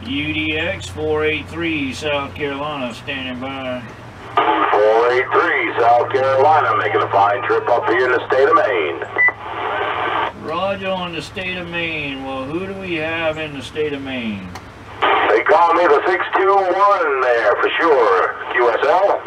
UDX 483 South Carolina, standing by. 483 South Carolina, making a fine trip up here in the state of Maine. Roger on the state of Maine. Well, who do we have in the state of Maine? They call me the 621 there for sure. QSL.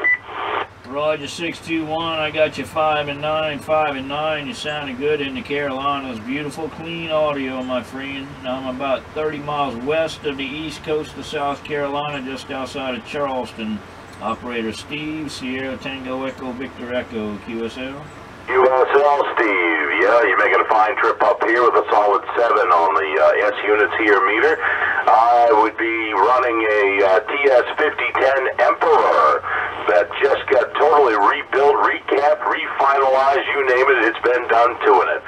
Roger 621. I got you 5 and 9, 5 and 9. You sounded good in the Carolinas. Beautiful, clean audio, my friend. Now I'm about 30 miles west of the east coast of South Carolina, just outside of Charleston. Operator Steve, Sierra Tango Echo Victor Echo, QSL. QSL, Steve. Yeah, you're making a fine trip up here with a solid 7 on the S units here meter. I would be running a TS5010 Emperor that just got totally rebuilt, recapped, refinalized, you name it, it's been done to it.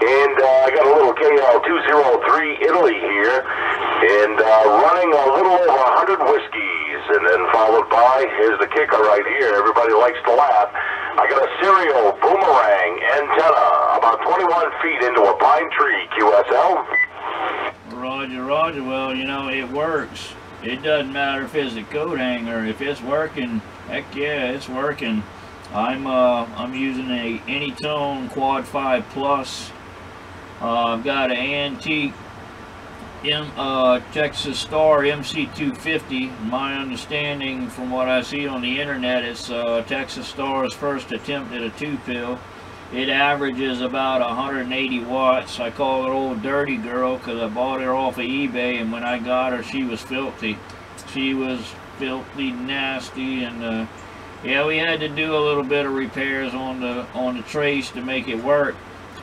And I got a little KL203 Italy here, and running a little over 100 whiskeys, and then followed by, here's the kicker right here, everybody likes to laugh, I got a serial boomerang antenna about 21 feet into a pine tree, QSL. Roger, Roger. Well, you know, it works. It doesn't matter if it's a coat hanger. If it's working, heck yeah, it's working. I'm using a Anytone Quad 5 Plus. I've got an antique Texas Star MC250. My understanding from what I see on the internet, it's Texas Star's first attempt at a 2-pill. It averages about 180 watts. I call her Old Dirty Girl because I bought her off of eBay, and when I got her, she was filthy. She was filthy, nasty, and yeah, we had to do a little bit of repairs on the trace to make it work.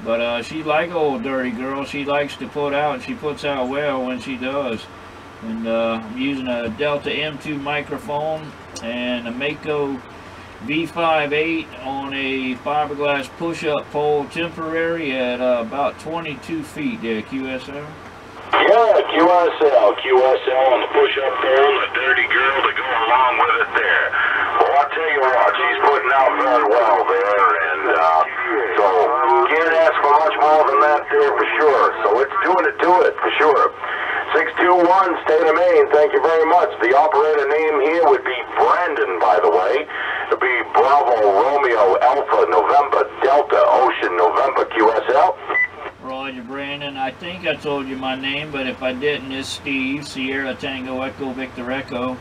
But she's like Old Dirty Girl. She likes to put out, and she puts out well when she does. And I'm using a Delta M2 microphone and a Mako V58 on a fiberglass push-up pole, temporary at about 22 feet there, QSL. Yeah, QSL on the push-up pole, the dirty girl to go along with it there. Well, I'll tell you what, she's putting out very well there, and so can't ask for much more than that there for sure. So it's doing it to it for sure. 621, State of Maine, thank you very much. The operator name here would be Brandon, by the way. It would be Bravo, Romeo, Alpha, November, Delta, Ocean, November, QSL. Roger, Brandon. I think I told you my name, but if I didn't, it's Steve, Sierra Tango Echo Victor Echo.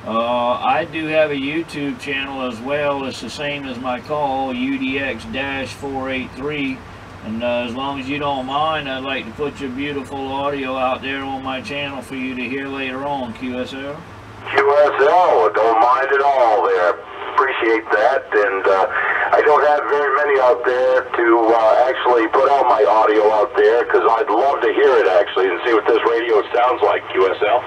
I do have a YouTube channel as well. It's the same as my call, UDX-483. And as long as you don't mind, I'd like to put your beautiful audio out there on my channel for you to hear later on, QSL. QSL, don't mind at all there. Appreciate that. And I don't have very many out there to actually put out my audio out there, because I'd love to hear it actually and see what this radio sounds like, QSL.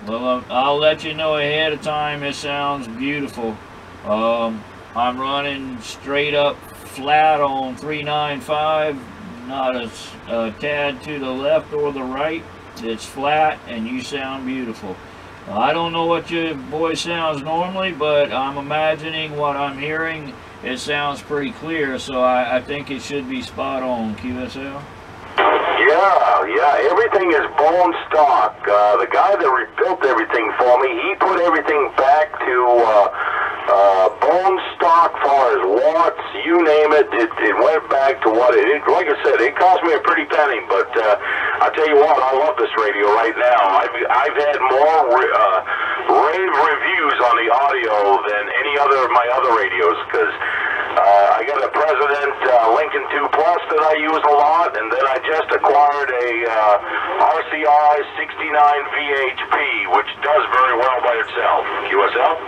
Well, I'll let you know ahead of time. It sounds beautiful. I'm running straight up flat on 395, not a tad to the left or the right. It's flat, and you sound beautiful. I don't know what your voice sounds normally, but I'm imagining what I'm hearing. It sounds pretty clear, so I think it should be spot on, QSL. Yeah, everything is bone stock. The guy that rebuilt everything for me, he put everything back to bone stock, far as watts, you name it. It went back to what it, like I said, it cost me a pretty penny, but I'll tell you what, I love this radio right now. I've had more rave reviews on the audio than any other of my other radios, because I got a President Lincoln 2 Plus that I use a lot, and then I just acquired a RCI 69 VHP, which does very well by itself. QSL?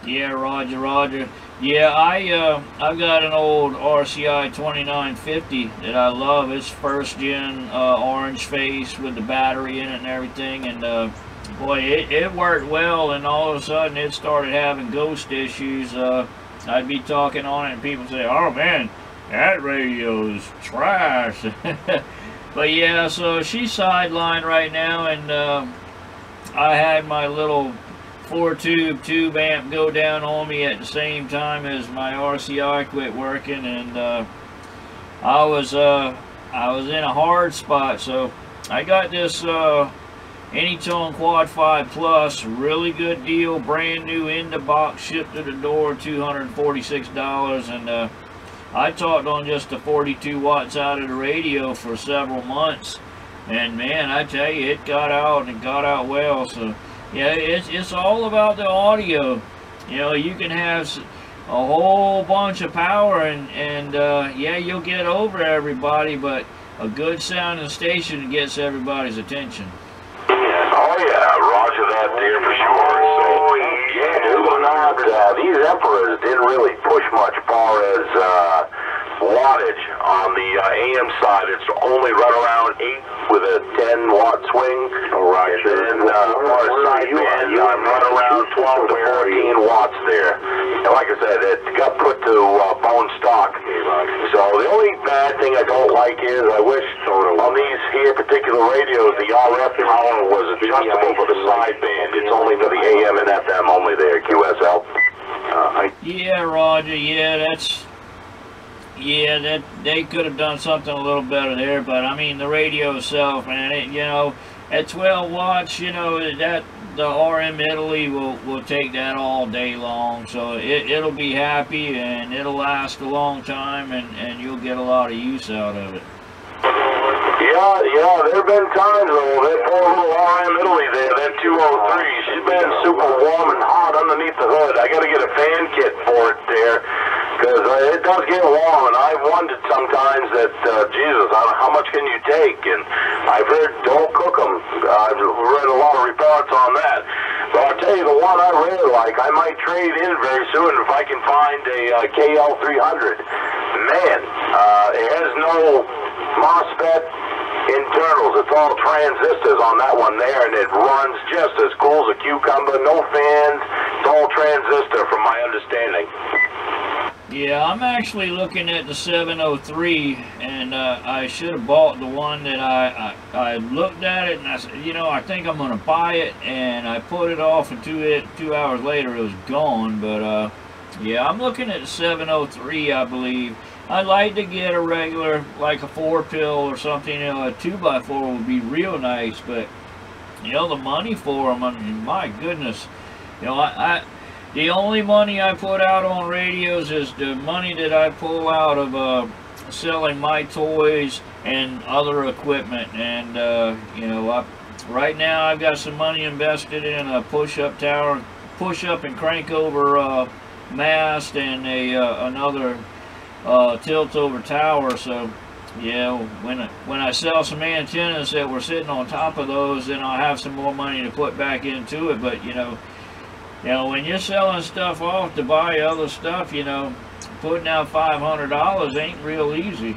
Yeah, Roger, Roger. Yeah, I've got an old RCI 2950 that I love. It's first gen orange face with the battery in it and everything, and boy, it worked well, and all of a sudden it started having ghost issues. I'd be talking on it and people say, oh man, that radio's trash. But yeah, so she's sidelined right now, and I had my little 4-tube amp go down on me at the same time as my RCI quit working, and I was in a hard spot. So I got this Anytone Quad 5 Plus, really good deal, brand new in the box, shipped to the door, $246. And I talked on just the 42 watts out of the radio for several months, and man, I tell you, it got out, and it got out well. So yeah, it's all about the audio. You know, you can have a whole bunch of power, and yeah, you'll get over everybody, but a good sounding station gets everybody's attention. Oh yeah, roger that there for sure. So yeah, believe it or not, these Emperors didn't really push much far as wattage on the AM side. It's only right around 8 with a 10 watt swing. Right. And then as far as sideband, I'm right around 12 to 14 watts there. And like I said, it got put to bone stock. So the only bad thing I don't like is I wish on these here particular radios the RF power was adjustable for the sideband. It's only for the AM and FM only there, QSL. Yeah, Roger. Yeah, that they could have done something a little better there, but I mean the radio itself, man, you know, at 12 watts, you know, that the RM Italy will take that all day long, so it'll be happy and it'll last a long time, and you'll get a lot of use out of it. Yeah, there have been times though, that poor little RM Italy there, that 203, she's been super warm and hot underneath the hood. I gotta get a fan kit for it there, because it does get warm, and I've wondered sometimes that, Jesus, how much can you take? And I've heard, don't cook them. I've read a lot of reports on that. But I'll tell you, the one I really like, I might trade in very soon if I can find a KL300. Man, it has no MOSFET internals. It's all transistors on that one there, and it runs just as cool as a cucumber. No fans. It's all transistor, from my understanding. Yeah, I'm actually looking at the 703, and I should have bought the one that I looked at it, and I said, you know, I think I'm going to buy it, and I put it off, and 2 hours later it was gone. But yeah, I'm looking at the 703, I believe. I'd like to get a regular, like a 4-pill or something, you know, a 2x4 would be real nice, but, you know, the money for them, I mean, my goodness, you know, the only money I put out on radios is the money that I pull out of selling my toys and other equipment, and, you know, right now I've got some money invested in a push-up tower, push-up and crank-over mast, and another tilt-over tower. So yeah, when I sell some antennas that were sitting on top of those, then I'll have some more money to put back into it. But you know, when you're selling stuff off to buy other stuff, you know, putting out $500 ain't real easy.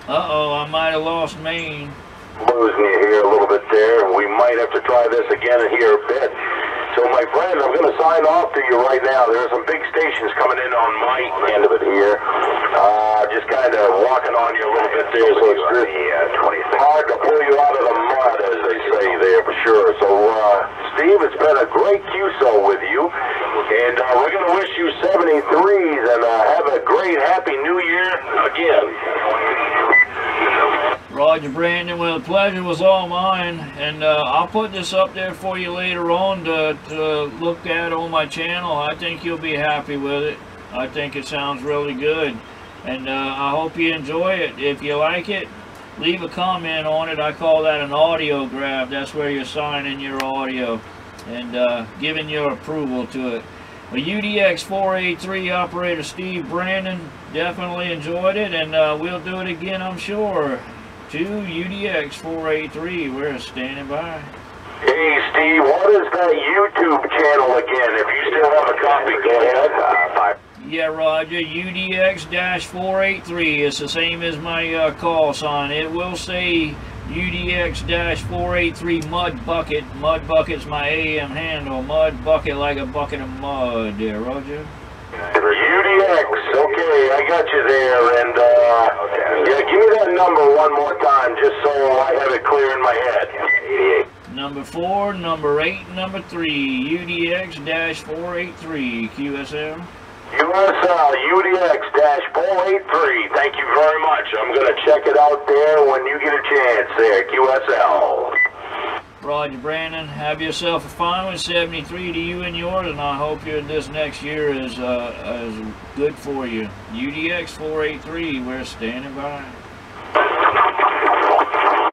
Uh-oh, I might have lost Maine. Losing you here a little bit there. We might have to try this again in here a bit. So my friend, I'm going to sign off to you right now. There are some big stations coming in on my end of it here. Just kind of walking on you a little bit there, so it's hard to pull you out of the mud, as they say there, for sure. So, Steve, it's been a great QSO with you. And we're going to wish you 73s and have a great, happy New Year again. Roger, Brandon, well, the pleasure was all mine, and I'll put this up there for you later on to look at on my channel. I think you'll be happy with it. I think it sounds really good, and I hope you enjoy it. If you like it, leave a comment on it. I call that an audio grab. That's where you're signing your audio and giving your approval to it. Well, UDX 483 operator Steve Brandon definitely enjoyed it, and we'll do it again, I'm sure. To UDX 483, we're standing by. Hey Steve, what is that YouTube channel again? If you still have a copy, go ahead. Yeah, Roger, UDX-483. It's the same as my call sign. It will say UDX-483 Mud Bucket. Mud Bucket's my AM handle. Mud Bucket, like a bucket of mud there, Roger. UDX, okay, I got you there, and yeah, give me that number one more time, just so I have it clear in my head. Number 4, number 8, number 3, UDX-483, QSL. USL UDX-483. Thank you very much. I'm going to check it out there when you get a chance there, QSL. Roger, Brandon. Have yourself a fine one. 73 to you and yours, and I hope this next year is good for you. UDX 483, we're standing by.